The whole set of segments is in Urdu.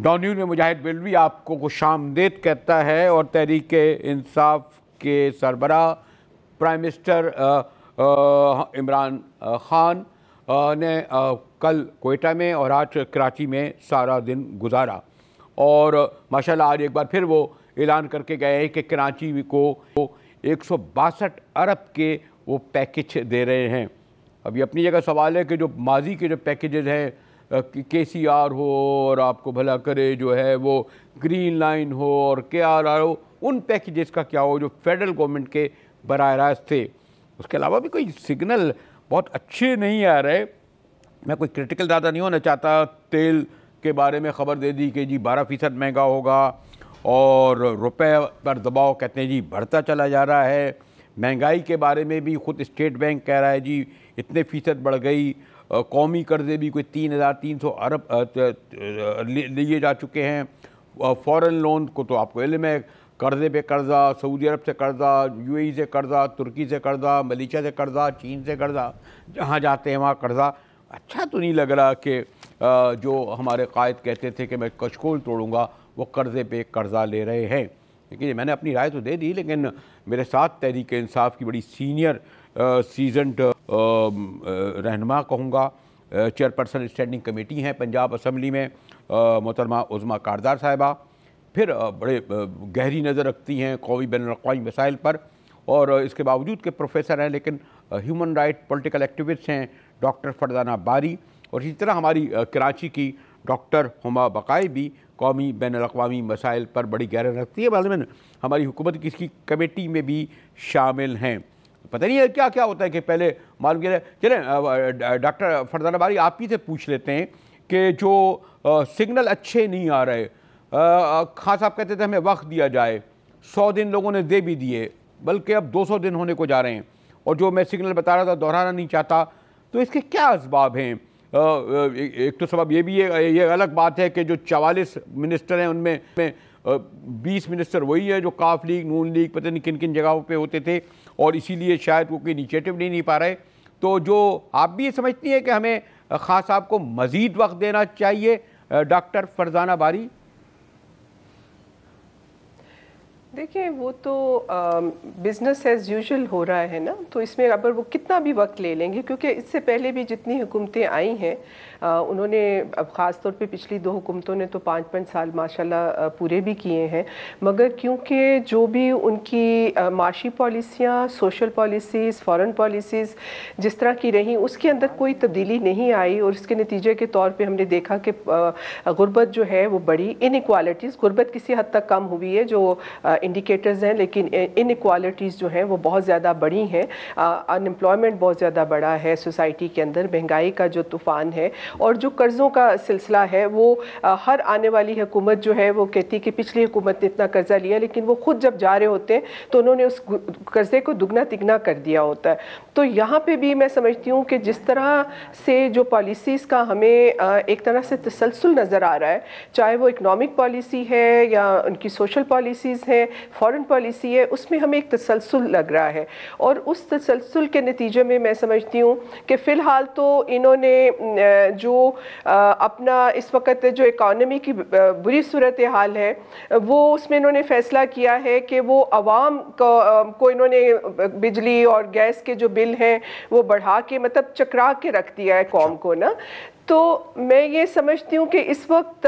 ڈان نیوز میں مجاہد بریلوی آپ کو خوش آمدید کہتا ہے، اور تحریک انصاف کے سربراہ پرائم منسٹر عمران خان نے کل کوئٹہ میں اور آج کراچی میں سارا دن گزارا، اور ماشاءاللہ آج ایک بار پھر وہ اعلان کر کے گئے ہیں کہ کراچی کو 162 ارب کے وہ پیکج دے رہے ہیں۔ اب یہ اپنی جگہ سوال ہے کہ جو ماضی کے جو پیکیجز ہیں، کے سی آر ہو اور آپ کو بھلا کرے جو ہے وہ گرین لائن ہو اور کے آر آر ہو، ان پیکیجز کا کیا ہو جو فیڈرل گورنمنٹ کے براہ راست تھے۔ اس کے علاوہ بھی کوئی سگنل بہت اچھے نہیں آ رہے۔ میں کوئی کرٹیکل زیادہ نہیں ہونا چاہتا، تیل کے بارے میں خبر دے دی کہ جی 12% مہنگا ہوگا، اور روپے پر دباؤ کہتے ہیں جی بڑھتا چلا جا رہا ہے۔ مہنگائی کے بارے میں بھی خود اسٹیٹ بینک کہہ رہا ہے جی اتنے فیصد بڑھ گئی۔ قومی قرضے بھی کوئی 3300 ارب لیے جا چکے ہیں۔ فورن لون کو تو آپ کو علم ہے، قرضے پہ قرضہ، سعودی عرب سے قرضہ، یو اے ای سے قرضہ، ترکی سے قرضہ، ملیشیا سے قرضہ، چین سے قرضہ، جہاں جاتے ہیں وہاں قرضہ۔ اچھا تو نہیں لگ رہا کہ جو ہمارے قائد کہتے تھے کہ میں کچکول توڑوں گا، وہ قرضے پہ قرضہ لے رہے ہیں۔ لیکن میں نے اپنی رائے تو دے دی، لیکن میرے ساتھ تحریک انصاف کی بڑی سینئر سیزنڈ رہنما کہوں گا، چیئرپرسن اسٹینڈنگ کمیٹی ہیں پنجاب اسمبلی میں، محترمہ عظمیٰ کاردار صاحبہ، پھر بڑے گہری نظر رکھتی ہیں قومی بین الاقوامی مسائل پر، اور اس کے باوجود کہ پروفیسر ہیں لیکن ہیومن رائٹ پولیٹیکل ایکٹیوسٹ ہیں ڈاکٹر فرزانہ باری، اور اسی طرح ہماری کراچی کی ڈاکٹر ہما بقائی بھی قومی بین الاقوامی مسائل پر بڑی گہرائی رکھتی ہے، بعضاً ہماری حکومت کی اس کی کمیٹی میں بھی شامل ہیں۔ پتہ نہیں ہے کیا کیا ہوتا ہے کہ پہلے معلوم کیا چلیں ڈاکٹر فرزانہ باری آپ ہی سے پوچھ لیتے ہیں کہ جو سگنل اچھے نہیں آ رہے، خان صاحب کہتے تھے ہمیں وقت دیا جائے، 100 دن لوگوں نے دے بھی دیے، بلکہ اب 200 دن ہونے کو جا رہے ہیں، اور جو میں سگنل بتا رہا تھا دہرانا نہیں چاہتا، تو اس کے کیا اسباب ہیں؟ ایک تو سبب یہ بھی ہے، یہ الگ بات ہے کہ جو 44 منسٹر ہیں ان میں 20 منسٹر وہی ہے جو کاف لیگ، نون لیگ، پتہ نہیں کن کن جگہوں پہ ہوتے تھے، اور اسی لیے شاید وہ کوئی انیشیٹو نہیں پا رہے۔ تو جو آپ بھی یہ سمجھتی ہیں کہ ہمیں خان صاحب کو مزید وقت دینا چاہیے ڈاکٹر فرزانہ باری؟ دیکھیں وہ تو بزنس ایز یوزول ہو رہا ہے نا، تو اس میں اگر وہ کتنا بھی وقت لے لیں گے، کیونکہ اس سے پہلے بھی جتنی حکومتیں آئی ہیں انہوں نے، اب خاص طور پہ پچھلی 2 حکومتوں نے تو 5 سال ماشاءاللہ پورے بھی کیے ہیں، مگر کیونکہ جو بھی ان کی معاشی پالیسیاں، سوشل پالیسیز، فارن پالیسیز جس طرح کی رہیں، اس کے اندر کوئی تبدیلی نہیں آئی، اور اس کے نتیجے کے طور پہ ہم نے دیکھا کہ غربت جو ہے وہ بڑی، انیکوالٹیز، غربت کسی حد تک کم ہوئی ہے جو انڈیکیٹرز ہیں، لیکن انیکوالٹیز جو ہیں وہ بہت زیادہ بڑی ہیں، ان امپلائمنٹ بہت زیادہ بڑا ہے سوسائٹی کے اندر، مہنگائی کا جو طوفان ہے، اور جو قرضوں کا سلسلہ ہے وہ ہر آنے والی حکومت جو ہے وہ کہتی کہ پچھلی حکومت نے اتنا قرضہ لیا، لیکن وہ خود جب جا رہے ہوتے ہیں تو انہوں نے اس قرضے کو دگنا تگنا کر دیا ہوتا ہے۔ تو یہاں پہ بھی میں سمجھتی ہوں کہ جس طرح سے جو پالیسیز کا ہمیں ایک طرح سے تسلسل نظر آ رہا ہے، چاہے وہ اکنامک پالیسی ہے یا ان کی سوشل پالیسیز ہیں، فارن پالیسی ہے، اس میں ہمیں ایک تسلسل لگ رہا ہے، اور اس تسلسل کے نتیجے میں میں سمجھتی ہوں کہ فی الحال تو انہوں نے جو اپنا اس وقت جو اکانومی کی بری صورتحال ہے، وہ اس میں انہوں نے فیصلہ کیا ہے کہ وہ عوام کو انہوں نے بجلی اور گیس کے جو بل ہیں وہ بڑھا کے مطلب چکرا کے رکھ دیا ہے قوم کو نا۔ تو میں یہ سمجھتی ہوں کہ اس وقت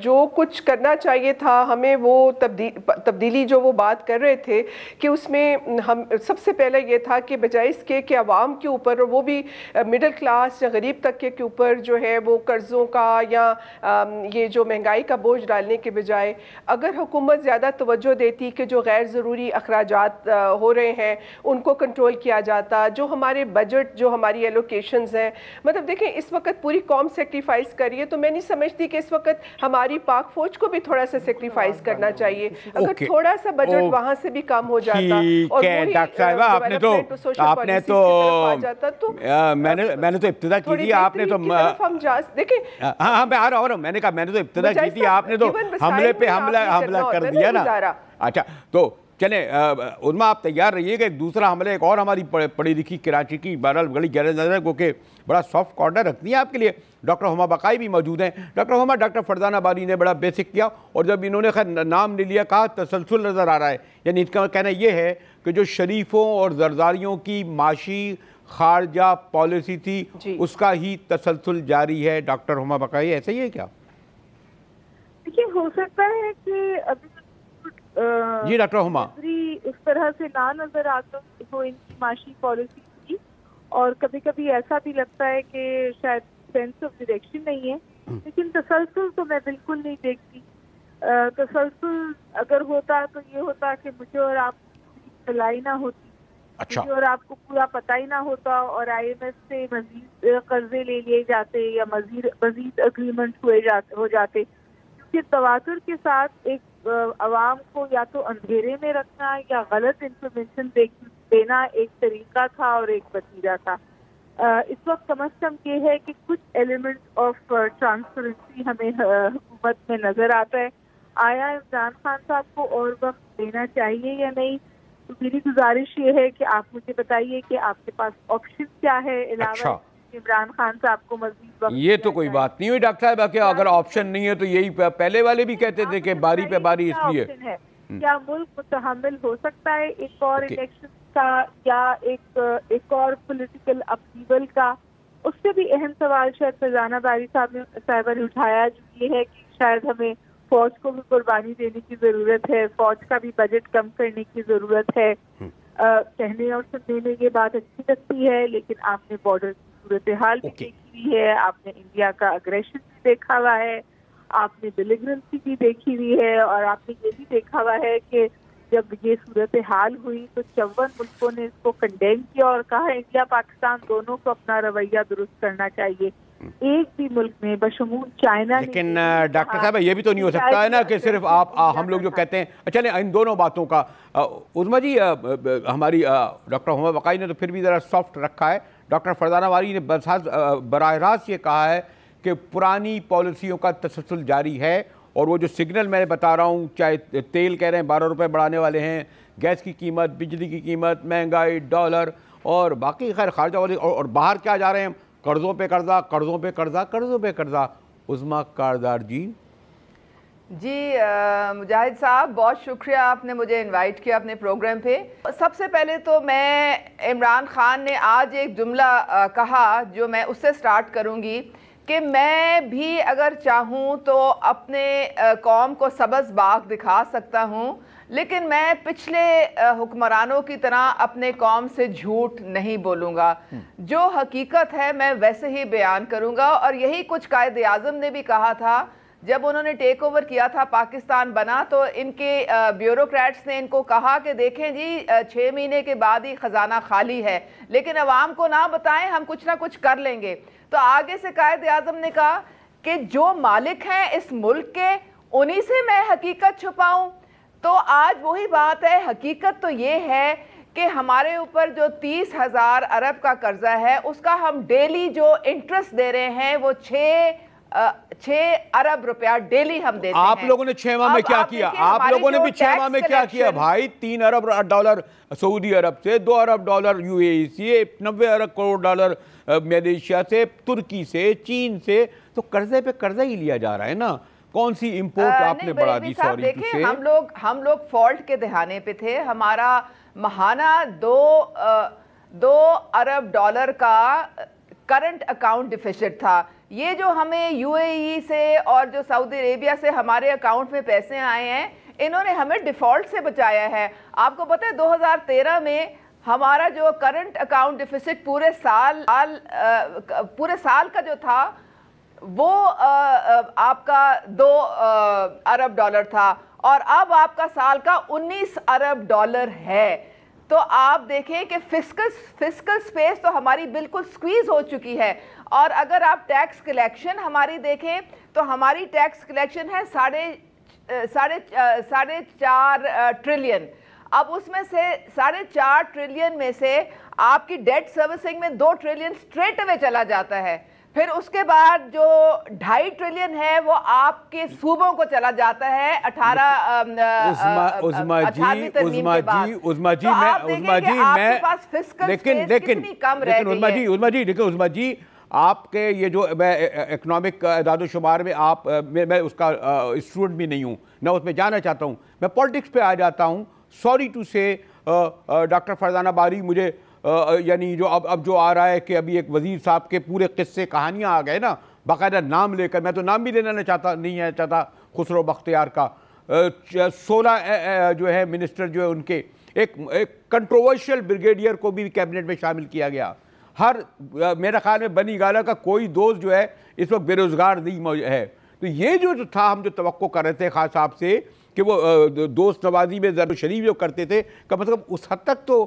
جو کچھ کرنا چاہیے تھا ہمیں، وہ تبدیلی جو وہ بات کر رہے تھے کہ اس میں ہم سب سے پہلے یہ تھا کہ بجائے اس کے کہ عوام کے اوپر، اور وہ بھی مڈل کلاس یا غریب طبقے کے اوپر جو ہے وہ قرضوں کا یا یہ جو مہنگائی کا بوجھ ڈالنے کے بجائے، اگر حکومت زیادہ توجہ دیتی کہ جو غیر ضروری اخراجات ہو رہے ہیں ان کو کنٹرول کیا جاتا، جو ہمارے بجٹ، جو ہماری ایلوکیشنز ہیں، مطلب دیکھیں اس وقت پوری قوم سیکریفائز کر رہی ہے، تو میں نہیں سمجھتی کہ اس وقت ہماری پاک فوج کو بھی تھوڑا سا سیکریفائز کرنا چاہیے، اگر تھوڑا سا بجٹ وہاں سے بھی کم ہو جاتا اور ڈاکٹر صاحبہ آپ نے تو ابتدا کی تھی، آپ نے تو دیکھیں ہاں میں آ رہا ہوں، میں نے تو ابتدا کی تھی، آپ نے تو حملے پہ حملہ کر دیا نا۔ اچھا تو چلیں عظمیٰ آپ تیار رہیے گا، ایک دوسرا حملہ ایک اور ہماری پڑھی لکھی کراچی کی بہرحال بڑی گہرے نظر ہے کیونکہ بڑا سافٹ کارنر رکھتی ہیں آپ کے لیے، ڈاکٹر ہما بقائی بھی موجود ہیں۔ ڈاکٹر ہما، ڈاکٹر فرزانہ باری نے بڑا بیسک کیا، اور جب انہوں نے خیر نام نہیں لیا کہا تسلسل نظر آ رہا ہے، یعنی ان کا کہنا یہ ہے کہ جو شریفوں اور زرداریوں کی معاشی خارجہ پالیسی تھی اس کا ہی تسلسل جاری ہے۔ ڈاکٹر ہما بقائی ایسا ہی ہے کیا؟ دیکھیے ہو سکتا ہے کہ ابھی جی ڈاکٹر ہما اس طرح سے نہ نظر آتا ہو ان کی معاشی پالیسی کی، اور کبھی کبھی ایسا بھی لگتا ہے کہ شاید سینس آف ڈائریکشن نہیں ہے، لیکن تسلسل تو میں بالکل نہیں دیکھتی۔ تسلسل اگر ہوتا تو یہ ہوتا کہ مجھے اور آپ کو ملائی نہ ہوتی، مجھے اور آپ کو پورا پتہ ہی نہ ہوتا، اور آئی ایم ایف سے مزید قرضے لے لیے جاتے یا مزید اگریمنٹ ہو جاتے، کیونکہ تواتر کے ساتھ ایک عوام کو یا تو اندھیرے میں رکھنا یا غلط انفارمیشن دینا ایک طریقہ تھا اور ایک وسیلہ تھا۔ اس وقت کم از کم یہ ہے کہ کچھ ایلیمنٹ آف ٹرانسپیرنسی ہمیں حکومت میں نظر آتا ہے۔ آیا عمران خان صاحب کو اور وقت دینا چاہیے یا نہیں؟ تو میری گزارش یہ ہے کہ آپ مجھے بتائیے کہ آپ کے پاس آپشن کیا ہے علاوہ عمران خان صاحب کو مزید وقت۔ یہ تو کوئی بات نہیں ہوئی ڈاکٹر صاحب کہ اگر آپشن نہیں ہے تو یہی پہلے والے بھی کہتے تھے کہ باری پہ باری اس لیے کیا ملک متحمل ہو سکتا ہے ایک اور الیکشن کا یا ایک اور پولیٹیکل اپیول کا؟ اس سے بھی اہم سوال شاید فرزانہ باری صاحبہ نے اٹھایا، جو یہ ہے کہ شاید ہمیں فوج کو بھی قربانی دینے کی ضرورت ہے، فوج کا بھی بجٹ کم کرنے کی ضرورت ہے۔ کہنے اور سننے میں یہ بات اچھی لگتی ہے، لیکن آپ نے بارڈر کی صورتحال بھی دیکھی ہوئی ہے، آپ نے انڈیا کا اگریشن بھی دیکھا ہوا ہے، آپ نے بیلیگرنسی بھی دیکھی ہوئی ہے، اور آپ نے یہ بھی دیکھا ہوا ہے کہ جب یہ صورتحال ہوئی تو 54 ملکوں نے اس کو کنڈیم کیا اور کہا انڈیا پاکستان دونوں کو اپنا رویہ درست کرنا چاہیے۔ ایک بھی ملک میں بشمول چائنا، لیکن ڈاکٹر صاحب یہ بھی تو نہیں ہو سکتا ہے نا کہ صرف ہم لوگ جو کہتے ہیں چلیں ان دونوں باتوں کا عظمیٰ جی ہماری ڈاکٹر ہما بقائی نے تو پھر بھی ذرا سافٹ رکھا ہے، ڈاکٹر فرزانہ باری نے براہ راست یہ کہا ہے کہ پرانی پالیسیوں کا تسلسل جاری ہے، اور وہ جو سگنل میں بتا رہا ہوں، چاہے تیل کہہ رہے ہیں 12 روپے بڑھانے والے ہیں، گیس کی قیمت، بجلی کی قیمت، مہنگائی، ڈالر اور باقی خیر خارجہ والی، اور باہر کیا جا رہے ہیں قرضوں پہ قرضہ، قرضوں پہ قرضہ، قرضوں پہ قرضہ۔ عظمیٰ کاردار جی مجاہد صاحب بہت شکریہ، آپ نے مجھے انوائٹ کیا اپنے پروگرام پہ۔ سب سے پہلے تو میں عمران خان نے آج ایک جملہ کہا جو میں اس سے سٹارٹ کروں گی کہ میں بھی اگر چاہوں تو اپنے قوم کو سبز باغ دکھا سکتا ہوں، لیکن میں پچھلے حکمرانوں کی طرح اپنے قوم سے جھوٹ نہیں بولوں گا، جو حقیقت ہے میں ویسے ہی بیان کروں گا۔ اور یہی کچھ قائد اعظم نے بھی کہا تھا جب انہوں نے ٹیک اوور کیا تھا، پاکستان بنا تو ان کے بیوروکریٹس نے ان کو کہا کہ دیکھیں جی 6 مہینے کے بعد ہی خزانہ خالی ہے، لیکن عوام کو نہ بتائیں، ہم کچھ نہ کچھ کر لیں گے۔ تو آگے سے قائد اعظم نے کہا کہ جو مالک ہیں اس ملک کے انہی سے میں حقیقت چھپاؤں۔ تو آج وہی بات ہے، حقیقت تو یہ ہے کہ ہمارے اوپر جو 30,000 ارب کا قرضہ ہے اس کا ہم ڈیلی جو انٹرسٹ دے رہے ہیں وہ 6 ارب روپیہ ڈیلی ہم دیتے ہیں۔ آپ لوگوں نے 6 ماہ میں کیا کیا؟ آپ لوگوں نے بھی 6 ماہ میں کیا کیا بھائی؟ 3 ارب ڈالر سعودی عرب سے، 2 ارب ڈالر یو اے ای سے، 90 ارب کروڑ ڈالر ملیشیا سے، ترکی سے، چین سے، تو قرضے پہ قرضہ ہی لیا جا رہا ہے نا۔ کون سی امپورٹ آپ نے بڑھا دی؟ سوری دیکھیں ہم لوگ فالٹ کے دہانے پہ تھے، ہمارا ماہانہ 2 ارب ڈالر کا کرنٹ اکاؤنٹ ڈیفیسٹ تھا۔ یہ جو ہمیں یو اے ای سے اور جو سعودی عربیہ سے ہمارے اکاؤنٹ میں پیسے آئے ہیں، انہوں نے ہمیں ڈیفالٹ سے بچایا ہے۔ آپ کو پتہ ہے 2013 میں ہمارا جو کرنٹ اکاؤنٹ ڈیفیسٹ پورے سال کا جو تھا وہ آپ کا 2 ارب ڈالر تھا، اور اب آپ کا سال کا 19 ارب ڈالر ہے۔ تو آپ دیکھیں کہ فسکل سپیس تو ہماری بالکل سکویز ہو چکی ہے۔ اور اگر آپ ٹیکس کلیکشن ہماری دیکھیں تو ہماری ٹیکس کلیکشن ہے 4.5 ٹریلین۔ اب اس میں سے 4.5 ٹریلین میں سے آپ کی ڈیٹ سروسنگ میں 2 ٹریلین سٹریٹ اوے چلا جاتا ہے۔ پھر اس کے بعد جو 2.5 ٹریلین ہے وہ آپ کے صوبوں کو چلا جاتا ہے 18ویں ترمیم کے بعد. تو آپ دیکھیں کہ آپ کے پاس فسکل سپیس کتنی کم رہ گئی ہے. عظمیٰ جی آپ کے یہ جو میں اکنامک اعداد و شمار میں میں اس کا اسٹوڈنٹ بھی نہیں ہوں نہ اس میں جانا چاہتا ہوں, میں پالیٹکس پہ آ جاتا ہوں. سوری ٹو سے ڈاکٹر فرزانہ باری مجھے یعنی جو اب جو آ رہا ہے کہ ابھی ایک وزیر صاحب کے پورے قصے کہانیاں آ گئے نا باقاعدہ نام لے کر, میں تو نام بھی لینا نہیں چاہتا خسرو بختیار کا. 16 جو ہے منسٹر جو ہے ان کے ایک کنٹروورشل بریگیڈیئر کو بھی کیبنٹ میں شامل کیا گیا. میرا خیال میں بنی گالہ کا کوئی دوست جو ہے اس وقت بے روزگار نہیں ہے. تو یہ جو تھا ہم جو توقع کر رہے تھے خاص صاحب سے کہ وہ دوست نوازی میں ضرور شریف جو کرتے تھے کم از کم اس حد تک تو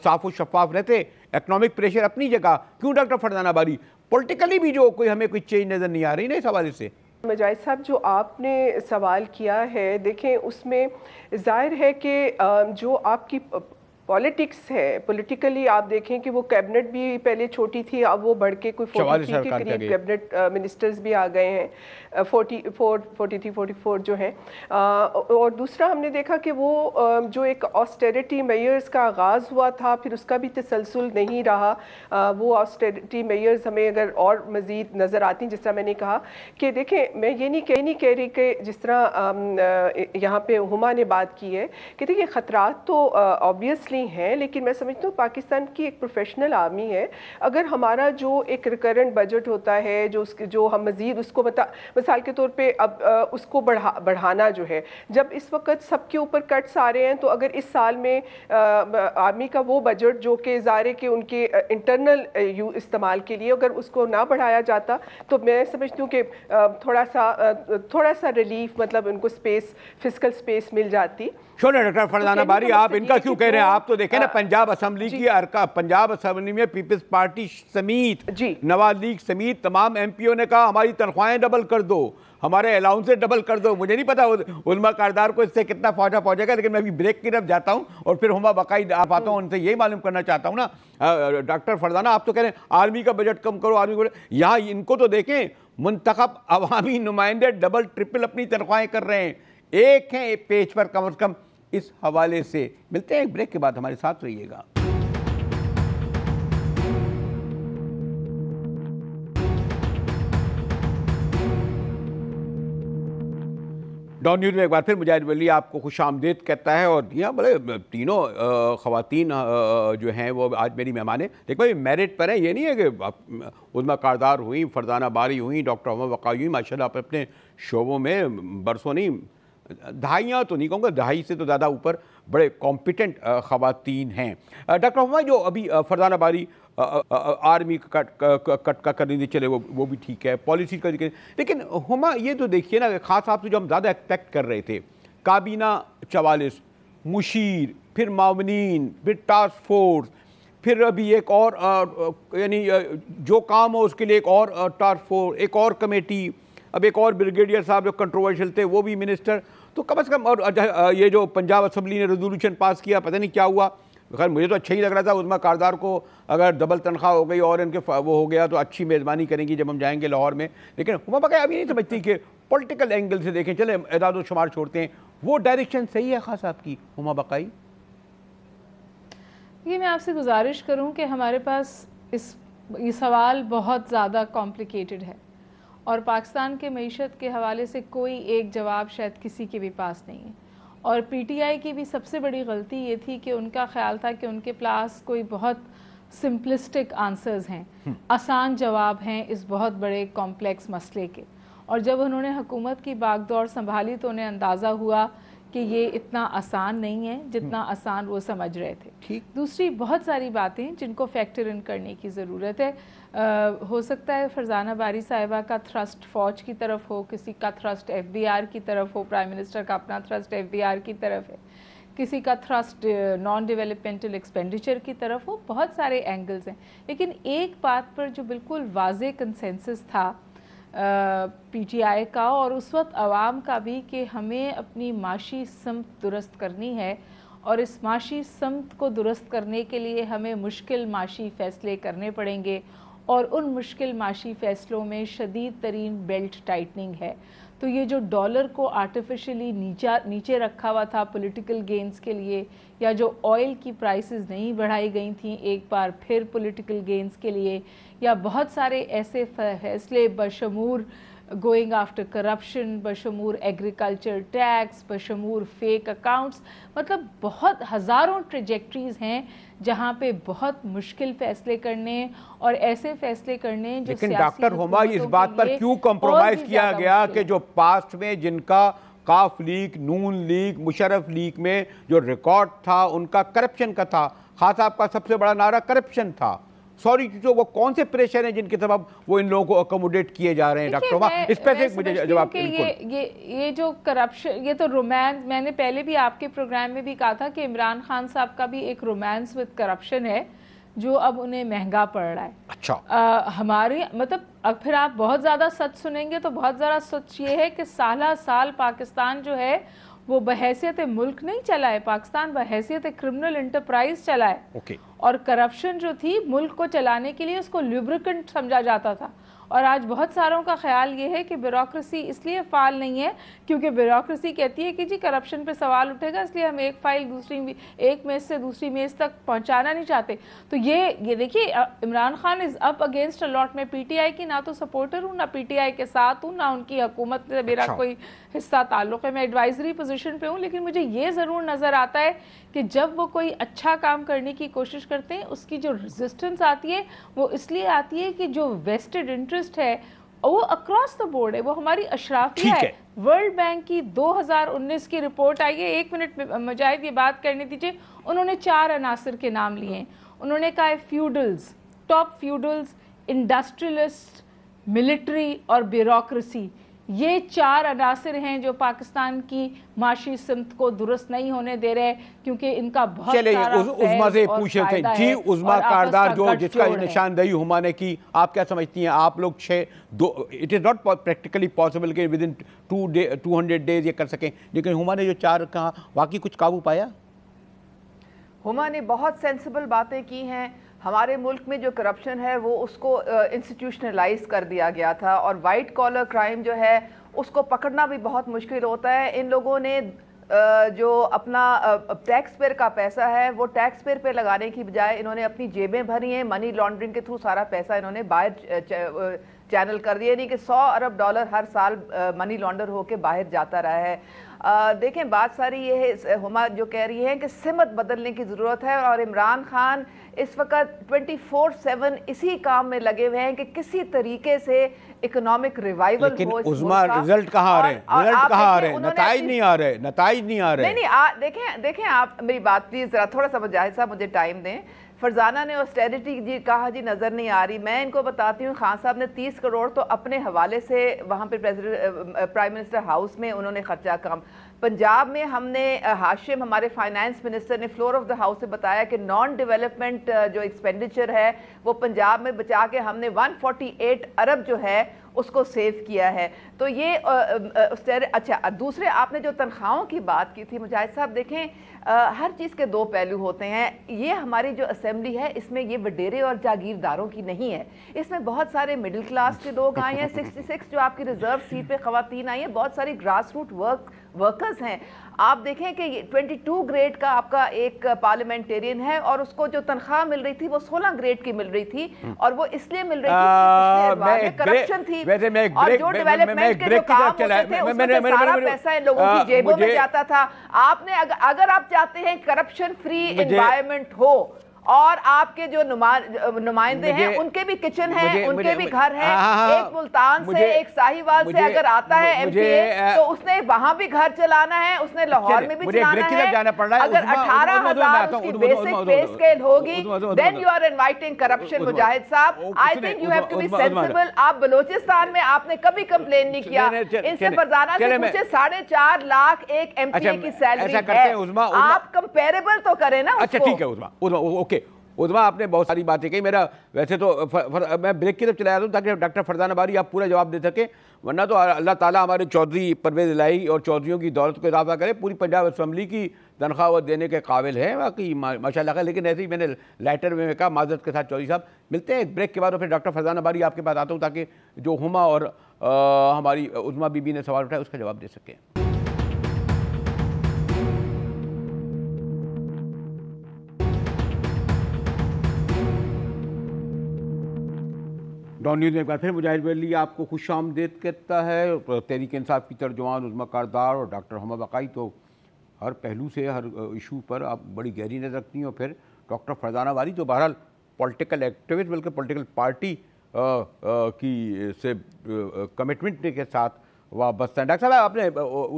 صاف و شفاف رہتے. اکنامک پریشر اپنی جگہ, کیوں ڈاکٹر فرزانہ باری پولیٹیکلی بھی جو ہمیں کوئی چینج نظر نہیں آ رہی نا اس حوالے سے؟ مجاہد صاحب جو آپ نے سوال کیا ہے دیکھیں اس میں ظاہر ہے کہ جو آپ کی پولیٹکس ہے, پولیٹیکلی آپ دیکھیں کہ وہ کیبنٹ بھی پہلے چھوٹی تھی, اب وہ بڑھ کے کوئی 43 کے قریب کیبنٹ منسٹرز بھی آ گئے ہیں, 43-44 جو ہیں. اور دوسرا ہم نے دیکھا کہ وہ جو ایک آسٹیریٹی میئرز کا آغاز ہوا تھا پھر اس کا بھی تسلسل نہیں رہا. وہ آسٹیریٹی میئرز ہمیں اگر اور مزید نظر آتی ہیں, جس طرح میں نے کہا کہ دیکھیں میں یہ نہیں کہہ رہی کہ جس طرح یہاں پہ ہما نے بات کی ہے کہ دیکھیں خطرات تو آبویسلی ہیں, لیکن میں سمجھتا ہوں پاکستان کی ایک پروفیشنل آرمی ہے. اگر ہمارا جو ایک ریکرنٹ بجٹ ہوتا ہے جو ہم مزید اس کو مثال کے طور پہ اب اس کو بڑھانا جو ہے, جب اس وقت سب کے اوپر کٹس آ رہے ہیں تو اگر اس سال میں آرمی کا وہ بجٹ جو کہ ظاہر ہے کہ ان کے انٹرنل استعمال کے لیے اگر اس کو نہ بڑھایا جاتا تو میں سمجھتی ہوں کہ تھوڑا سا ریلیف مطلب ان کو فسکل سپیس مل جاتی. ڈاکٹر فرزانہ باری آپ ان کا کیوں کہہ رہے ہیں؟ آپ تو دیکھیں نا پنجاب اسمبلی کی پنجاب اسمبلی میں پیپلز پارٹی سمیت نواز لیگ سمیت تمام ایم پیوں نے کہا ہماری تنخواہیں ڈبل کر دو, ہمارے الاؤنسیں ڈبل کر دو. مجھے نہیں پتا علماء کاردار کو اس سے کتنا فائدہ پہنچے گا, لیکن میں ابھی بریک کی طرف جاتا ہوں اور پھر ہما بقائی آپ آتا ہوں ان سے یہی معلوم کرنا چاہتا ہوں نا. ڈاکٹر فرزانہ آپ تو کہہ رہے ہیں آرمی کا بجٹ کم کرو, آرمی کو یہاں ان کو تو دیکھیں منتخب عوامی نمائندے ڈبل ٹرپل اپنی تنخواہیں کر رہے ہیں, ایک ہیں پیج پر کم از کم. اس حوالے سے ملتے ہیں ایک بریک کے بعد, ہمارے ساتھ رہیے گا. ڈان نیوز میں ایک بار پھر مجاہد ولی آپ کو خوش آمدید کہتا ہے. اور یہاں بڑے تینوں خواتین جو ہیں وہ آج میری مہمان ہیں. دیکھ بھائی میرٹ پر ہیں, یہ نہیں ہے کہ عظمیٰ کاردار ہوئیں, فرزانہ باری ہوئیں, ڈاکٹر ہما بقائی ہوئیں, ماشاءاللہ آپ اپنے شعبوں میں برسوں نہیں دہائیاں تو نہیں کہوں گا, دہائی سے تو زیادہ اوپر بڑے کمپیٹنٹ خواتین ہیں. ڈاکٹر ہما جو ابھی فرزانہ باری آرمی کٹ کرنے دے چلے وہ بھی ٹھیک ہے, پالیسی کا ذکر, لیکن ہما یہ تو دیکھیے نا خاص آپ سے جو ہم زیادہ ایکسپیکٹ کر رہے تھے کابینہ 44, مشیر, پھر معاونین, پھر ٹاسک فورس, پھر ابھی ایک اور یعنی جو کام ہو اس کے لیے ایک اور ٹاسک فورس, ایک اور کمیٹی, اب ایک اور بریگیڈیئر صاحب جو کنٹروورشل تھے وہ بھی منسٹر, تو کم از کم. اور یہ جو پنجاب اسمبلی نے ریزولوشن پاس کیا پتہ نہیں کیا ہوا, خیر مجھے تو اچھا ہی لگ رہا تھا عظمیٰ کاردار کو اگر ڈبل تنخواہ ہو گئی اور ان کے وہ ہو گیا تو اچھی میزبانی کریں گی جب ہم جائیں گے لاہور میں. لیکن ہما بقائی ابھی نہیں سمجھتی کہ پولیٹیکل اینگل سے دیکھیں, چلیں اعداد و شمار چھوڑتے ہیں, وہ ڈائریکشن صحیح ہے خاص آپ کی ہما بقائی؟ یہ میں آپ سے گزارش کروں کہ ہمارے پاس یہ سوال بہت زیادہ کمپلیکیٹڈ ہے اور پاکستان کے معیشت کے حوالے سے کوئی ایک جواب شاید کسی کے بھی پاس نہیں ہے. اور پی ٹی آئی کی بھی سب سے بڑی غلطی یہ تھی کہ ان کا خیال تھا کہ ان کے پاس کوئی بہت سمپلسٹک آنسرز ہیں, آسان جواب ہیں اس بہت بڑے کمپلیکس مسئلے کے. اور جب انہوں نے حکومت کی باغ دور سنبھالی تو انہیں اندازہ ہوا کہ یہ اتنا آسان نہیں ہے جتنا آسان وہ سمجھ رہے تھے. دوسری بہت ساری باتیں جن کو فیکٹر ان کرنے کی ضرورت ہے. ہو سکتا ہے فرزانہ باری صاحبہ کا تھرسٹ فوج کی طرف ہو, کسی کا تھرسٹ ایف بی آر کی طرف ہو, پرائم منسٹر کا اپنا تھرسٹ ایف بی آر کی طرف ہے, کسی کا تھرسٹ نان ڈیولپمنٹل ایکسپینڈیچر کی طرف ہو, بہت سارے اینگلز ہیں. لیکن ایک بات پر جو بالکل واضح کنسنسس تھا پی ٹی آئی کا اور اس وقت عوام کا بھی کہ ہمیں اپنی معاشی سمت درست کرنی ہے, اور اس معاشی سمت کو درست کرنے کے لیے ہمیں مشکل معاشی فیصلے کرنے پڑیں گے, اور ان مشکل معاشی فیصلوں میں شدید ترین بیلٹ ٹائٹننگ ہے. تو یہ جو ڈالر کو آرٹیفیشلی نیچے رکھا ہوا تھا پولیٹیکل گینز کے لیے, یا جو آئل کی پرائسز نہیں بڑھائی گئی تھیں ایک بار پھر پولیٹیکل گینز کے لیے, یا بہت سارے ایسے فیصلے بشمور گوئنگ آفٹر کرپشن, بشمور ایگریکلچر ٹیکس, بشمور فیک اکاؤنٹس, مطلب بہت ہزاروں ٹریجیکٹریز ہیں جہاں پہ بہت مشکل فیصلے کرنے اور ایسے فیصلے کرنے جو لیکن ڈاکٹر ہما اس بات پر کیوں کمپرومائز کیا گیا کہ جو پاسٹ میں جن کا قاف لیگ, نون لیگ, مشرف لیگ میں جو ریکارڈ تھا ان کا کرپشن کا تھا. خان صاحب کا سب سے بڑا نعرہ کرپشن تھا. سوری جو وہ کون سے پریشر ہیں جن کے سبب وہ ان لوگوں کو اکوموڈیٹ کیے جا رہے ہیں ڈاکٹر ہما؟ اسپیسیفک مجھے جواب. یہ جو کرپشن, یہ تو رومانس, میں نے پہلے بھی آپ کے پروگرام میں بھی کہا تھا کہ عمران خان صاحب کا بھی ایک رومانس وتھ کرپشن ہے جو اب انہیں مہنگا پڑ رہا ہے. اچھا ہمارے مطلب اب پھر آپ بہت زیادہ سچ سنیں گے تو بہت زیادہ سچ یہ ہے کہ سالہ سال پاکستان جو ہے وہ بحیثیت ملک نہیں چلا ہے, پاکستان بحیثیت کرمنل انٹرپرائز چلا ہے. اور کرپشن جو تھی ملک کو چلانے کے لیے اس کو لیبریکنٹ سمجھا جاتا تھا. اور آج بہت ساروں کا خیال یہ ہے کہ بیوروکریسی اس لیے فعال نہیں ہے کیونکہ بیوروکریسی کہتی ہے کہ جی کرپشن پہ سوال اٹھے گا, اس لیے ہم ایک فائل ایک میز سے دوسری میز تک پہنچانا نہیں چاہتے. تو یہ دیکھیے عمران خان از اپ اگینسٹ الاٹ. میں پی ٹی آئی کی نہ تو سپورٹر ہوں, نہ پی ٹی آئی کے ساتھ ہوں, نہ ان کی حکومت سے میرا کوئی حصہ تعلق ہے. میں ایڈوائزری پوزیشن پہ ہوں, لیکن مجھے یہ ضرور نظر آتا ہے کہ جب وہ کوئی اچھا کام کرنے کی کوشش کرتے ہیں اس کی جو ریزسٹنس آتی ہے وہ اس لیے آتی ہے کہ جو ویسٹڈ انٹرسٹ ہے وہ اکراس دا بورڈ ہے, وہ ہماری اشرافیہ ہے. ورلڈ بینک کی 2019 کی رپورٹ آئی ہے, 1 منٹ مجاہد یہ بات کرنے دیجیے. انہوں نے 4 عناصر کے نام لیے ہیں. انہوں نے کہا ہے فیوڈلز, ٹاپ فیوڈلز, انڈسٹریلسٹ, ملٹری اور بیوروکریسی. یہ 4 عناصر ہیں جو پاکستان کی معاشی سمت کو درست نہیں ہونے دے رہے کیونکہ ان کا بہت سارا عظما سے پوچھ رہے تھے. جی عظما کاردار جو جس کا نشاندہی ہما نے کی, آپ کیا سمجھتی ہیں؟ آپ لوگ it is not practically possible کہ ود ان 200 ڈیز یہ کر سکیں, لیکن ہما نے جو 4 کہا واقعی کچھ قابو پایا؟ ہما نے بہت سینسیبل باتیں کی ہیں. ہمارے ملک میں جو کرپشن ہے وہ اس کو انسٹیٹیوشنلائز کر دیا گیا تھا, اور وائٹ کالر کرائم جو ہے اس کو پکڑنا بھی بہت مشکل ہوتا ہے. ان لوگوں نے جو اپنا ٹیکس پیئر کا پیسہ ہے وہ ٹیکس پیئر پہ لگانے کی بجائے انہوں نے اپنی جیبیں بھری ہیں. منی لانڈرنگ کے تھرو سارا پیسہ انہوں نے باہر چینل کر دیا, یعنی کہ $100 ارب ہر سال منی لانڈر ہو کے باہر جاتا رہا ہے. دیکھیں بات ساری یہ ہے, ہما جو کہہ رہی ہے کہ سمت بدلنے کی ضرورت ہے, اور عمران خان اس وقت 24/7 اسی کام میں لگے ہوئے ہیں کہ کسی طریقے سے اکنامک ریوائیول ہو. لیکن عظما رزلٹ کہاں آ رہے ہیں؟ نتائج نہیں آ رہے. نہیں دیکھیں آپ میری بات پلیز ذرا تھوڑا سا مجاہد صاحب مجھے ٹائم دیں. فرزانہ نے آسٹیریٹی جی کہا جی نظر نہیں آ رہی. میں ان کو بتاتی ہوں, خان صاحب نے 30 کروڑ تو اپنے حوالے سے وہاں پہ پرائم منسٹر ہاؤس میں انہوں نے خرچہ کم. پنجاب میں ہم نے ہاشم ہمارے فائنانس منسٹر نے فلور آف دا ہاؤس سے بتایا کہ نان ڈیولپمنٹ جو ایکسپینڈیچر ہے وہ پنجاب میں بچا کے ہم نے 148 ارب جو ہے اس کو سیو کیا ہے. تو یہ اچھا دوسرے آپ نے جو تنخواہوں کی بات کی تھی مجاہد صاحب, دیکھیں ہر چیز کے 2 پہلو ہوتے ہیں. یہ ہماری جو اسمبلی ہے اس میں یہ وڈیرے اور جاگیرداروں کی نہیں ہے, اس میں بہت سارے مڈل کلاس کے لوگ آئے ہیں. 66 جو آپ کی ریزرو سیٹ پہ خواتین آئی ہیں, بہت ساری گراس روٹ ورکرز ہیں. آپ دیکھیں کہ 22 گریڈ کا آپ کا ایک پارلیمنٹیرین ہے اور اس کو جو تنخواہ مل رہی تھی وہ 16 گریڈ کی مل رہی تھی, اور وہ اس لیے مل رہی تھی کرپشن تھی. اور جو ڈیولپمنٹ کے جو کام ہوتے تھے اس میں سارا پیسہ ان لوگوں کی جیبوں میں جاتا تھا. آپ نے اگر آپ چاہتے ہیں کرپشن فری انوائرمنٹ ہو, اور آپ کے جو نمائندے ہیں ان کے بھی کچن ہیں, ان کے بھی گھر ہیں. ایک ملتان سے ایک ساہیوال سے اگر آتا ہے ایم پی اے تو اس نے وہاں بھی گھر چلانا ہے, اس نے لاہور میں بھی چلانا ہے. اگر 18,000 اس کی بیسک پے اسکیل ہوگی then you are inviting corruption. مجاہد صاحب I think you have to be sensible. آپ بلوچستان میں آپ نے کبھی کمپلین نہیں کیا. ان سے فرزانہ سے پوچھے 4.5 لاکھ ایک ایم پی اے کی سیلری ہے, آپ کمپیریبل تو کریں نا اس کو. اچھا ٹھیک ہے عظما, اوکے عظما آپ نے بہت ساری باتیں کہی. میرا ویسے تو میں بریک کی طرف چلا جاتا ہوں تاکہ ڈاکٹر فرزانہ باری آپ پورا جواب دے سکیں, ورنہ تو اللہ تعالیٰ ہمارے چودھری پرویز الہی اور چودھریوں کی دولت کو اضافہ کرے. پوری پنجاب اسمبلی کی تنخواہ وہ دینے کے قابل ہیں واقعی ماشاء اللہ. لیکن ایسے ہی میں نے لیٹر میں کہا معذرت کے ساتھ چودھری صاحب ملتے ہیں ایک بریک کے بعد, اور پھر ڈاکٹر فرزانہ باری آپ کے پاس آتا ہوں تاکہ جو ہما اور ہماری عظما بی بی نے سوال اٹھایا اس کا جواب دے سکیں. ڈان نیوز میں ایک بار پھر مجاہد ویلی آپ کو خوش آمدید کہتا ہے. تحریک انصاف کی ترجمان عظما کاردار اور ڈاکٹر ہما بقائی تو ہر پہلو سے ہر ایشو پر آپ بڑی گہری نظر رکھتی ہیں, اور پھر ڈاکٹر فرزانہ باری تو بہرحال پولیٹیکل ایکٹیوسٹ بلکہ پولیٹیکل پارٹی کی سے کمٹمنٹ کے ساتھ وابستہ ہیں. ڈاکٹر صاحب آپ نے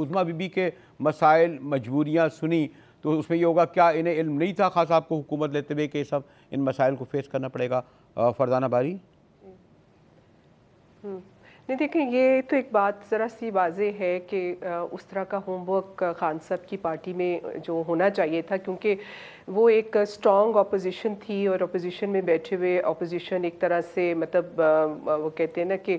عظما بی بی کے مسائل مجبوریاں سنی تو اس میں یہ ہوگا کیا انہیں علم نہیں تھا خاص آپ کو حکومت لیتے ہوئے کہ سب ان مسائل کو فیس کرنا پڑے گا؟ فرزانہ باری نہیں دیکھیں, یہ تو ایک بات ذرا سی واضح ہے کہ اس طرح کا ہوم ورک خان صاحب کی پارٹی میں جو ہونا چاہیے تھا, کیونکہ وہ ایک اسٹرانگ اپوزیشن تھی اور اپوزیشن میں بیٹھے ہوئے اپوزیشن ایک طرح سے مطلب وہ کہتے ہیں نا کہ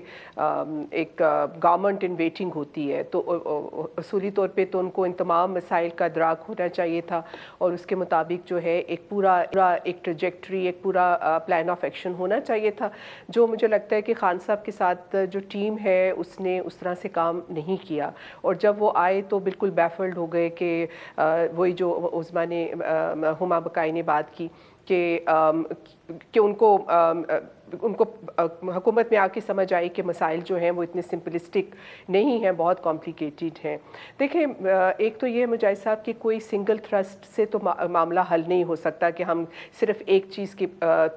ایک گورنمنٹ ان ویٹنگ ہوتی ہے, تو اصولی طور پہ تو ان کو ان تمام مسائل کا ادراک ہونا چاہیے تھا اور اس کے مطابق جو ہے ایک پورا ایک ٹریجیکٹری ایک پورا پلان آف ایکشن ہونا چاہیے تھا, جو مجھے لگتا ہے کہ خان صاحب کے ساتھ جو ٹیم ہے اس نے اس طرح سے کام نہیں کیا. اور جب وہ آئے تو بالکل بیفلڈ ہو گئے کہ وہی جو عظما نے ہما بقائی نے بات کی کہ ان کو حکومت میں آ کے سمجھ آئی کہ مسائل جو ہیں وہ اتنے سمپلسٹک نہیں ہیں, بہت کمپلیکیٹڈ ہیں. دیکھیں, ایک تو یہ مجاہد صاحب کہ کوئی سنگل تھرسٹ سے تو معاملہ حل نہیں ہو سکتا کہ ہم صرف ایک چیز کی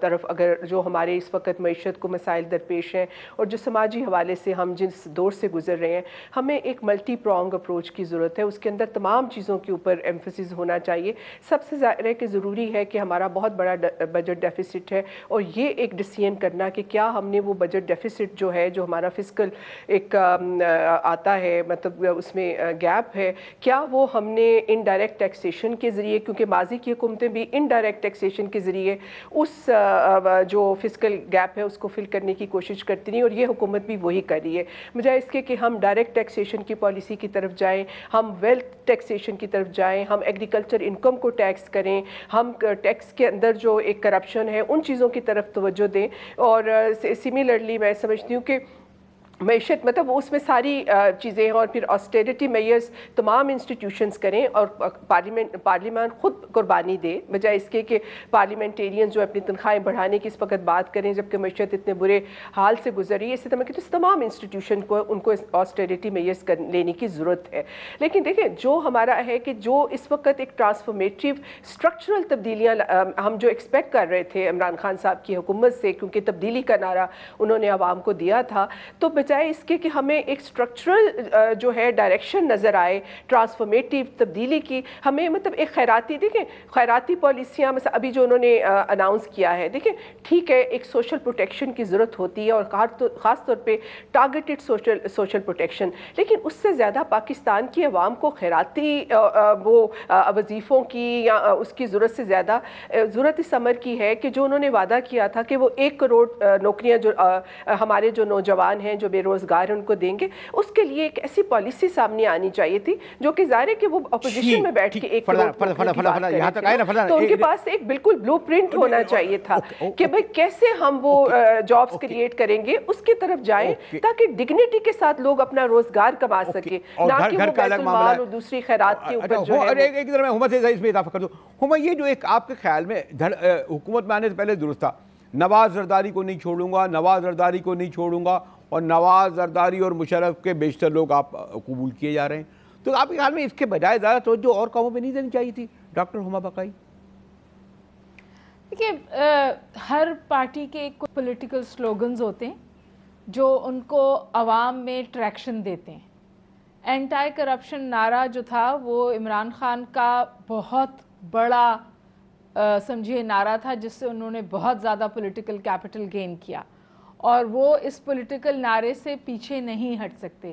طرف, اگر جو ہمارے اس وقت معیشت کو مسائل درپیش ہیں اور جو سماجی حوالے سے ہم جس دور سے گزر رہے ہیں, ہمیں ایک ملٹی پرونگ اپروچ کی ضرورت ہے. اس کے اندر تمام چیزوں کے اوپر ایمفسس ہونا چاہیے. سب سے ظاہر ہے کہ ضروری ہے کہ ہمارا بہت بڑا بجٹ ڈیفیسٹ ہے, اور یہ ایک ڈیسیژن کرنا کہ کیا ہم نے وہ بجٹ ڈیفیسٹ جو ہے, جو ہمارا فسکل ایک آتا ہے, مطلب اس میں گیپ ہے, کیا وہ ہم نے انڈائریکٹ ٹیکسیشن کے ذریعے, کیونکہ ماضی کی حکومتیں بھی انڈائریکٹ ٹیکسیشن کے ذریعے اس جو فسکل گیپ ہے اس کو فل کرنے کی کوشش کرتی رہی, اور یہ حکومت بھی وہی کر رہی ہے. بجائے اس کے کہ ہم ڈائریکٹ ٹیکسیشن کی پالیسی کی طرف جائیں, ہم ویلتھ ٹیکسیشن کی طرف جائیں, ہم ایگریکلچر انکم کو ٹیکس کریں, ہم ٹیکس کے اندر جو ایک کرپشن ہے ان چیزوں کی طرف توجہ دیں. اور سملرلی میں سمجھتی ہوں کہ معیشت مطلب اس میں ساری چیزیں ہیں, اور پھر آسٹیرٹی میئرز تمام انسٹیٹیوشنز کریں اور پارلیمان خود قربانی دے, بجائے اس کے کہ پارلیمنٹیرینز جو اپنی تنخواہیں بڑھانے کی اس وقت بات کریں جبکہ معیشت اتنے برے حال سے گزر رہی ہے. اسی طرح کہ تمام انسٹیٹیوشن کو ان کو آسٹیرٹی میئرز لینے کی ضرورت ہے. لیکن دیکھیں, جو ہمارا ہے کہ جو اس وقت ایک ٹرانسفارمیٹیو اسٹرکچرل تبدیلیاں ہم جو ایکسپیکٹ کر رہے تھے عمران خان صاحب کی حکومت سے, کیونکہ تبدیلی کا نعرہ انہوں نے عوام کو دیا تھا, تو بجائے اس کے کہ ہمیں ایک سٹرکچرل جو ہے ڈائریکشن نظر آئے ٹرانسفارمیٹیو تبدیلی کی, ہمیں مطلب ایک خیراتی, دیکھیں خیراتی پالیسیاں مثلا ابھی جو انہوں نے اناؤنس کیا ہے, دیکھیں ٹھیک ہے ایک سوشل پروٹیکشن کی ضرورت ہوتی ہے اور خاص طور پہ ٹارگیٹڈ سوشل پروٹیکشن, لیکن اس سے زیادہ پاکستان کی عوام کو خیراتی وہ وظیفوں کی یا اس کی ضرورت سے زیادہ ضرورت اس امر کی ہے کہ جو انہوں نے وعدہ کیا تھا کہ وہ 1 کروڑ نوکریاں جو ہمارے جو نوجوان ہیں جو بے روزگار ہیں ان کو دیں گے, اس کے لیے ایک ایسی پالیسی سامنے آنی چاہیے تھی جو کہ ظاہر ہے کہ وہ اپوزیشن میں بیٹھ کے ایک تو ان کے پاس ایک بالکل بلو پرنٹ ہونا چاہیے تھا کہ بھئی کیسے ہم وہ جابز کریٹ کریں گے, اس کی طرف جائیں تاکہ ڈگنیٹی کے ساتھ لوگ اپنا روزگار کما سکے, نہ کہ وہ بیت المال اور دوسری خیرات کے اوپر جو ہے. ایک ذرا میں حکومت سے اس میں اضافہ کر دوں. حکومت یہ جو ایک آپ کے خیال میں حکومت میں آنے سے پہلے درست تھا, نواز زرداری کو نہیں چھوڑوں گا, نواز زرداری کو نہیں چھوڑوں گا, اور نواز زرداری اور مشرف کے بیشتر لوگ آپ قبول کیے جا رہے ہیں, تو آپ کے خیال میں اس کے بجائے زیادہ توجہ اور قوموں پہ نہیں دینی چاہیے تھی ڈاکٹر ہما بقائی؟ دیکھیے, ہر پارٹی کے کچھ پولیٹیکل سلوگنز ہوتے ہیں جو ان کو عوام میں ٹریکشن دیتے ہیں. اینٹائی کرپشن نعرہ جو تھا وہ عمران خان کا بہت بڑا سمجھیے نعرہ تھا جس سے انہوں نے بہت زیادہ پولیٹیکل کیپٹل گین کیا, اور وہ اس پولیٹیکل نعرے سے پیچھے نہیں ہٹ سکتے.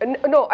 No,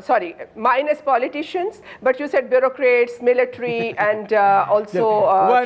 sorry, minus politicians, but you said bureaucrats, military, and also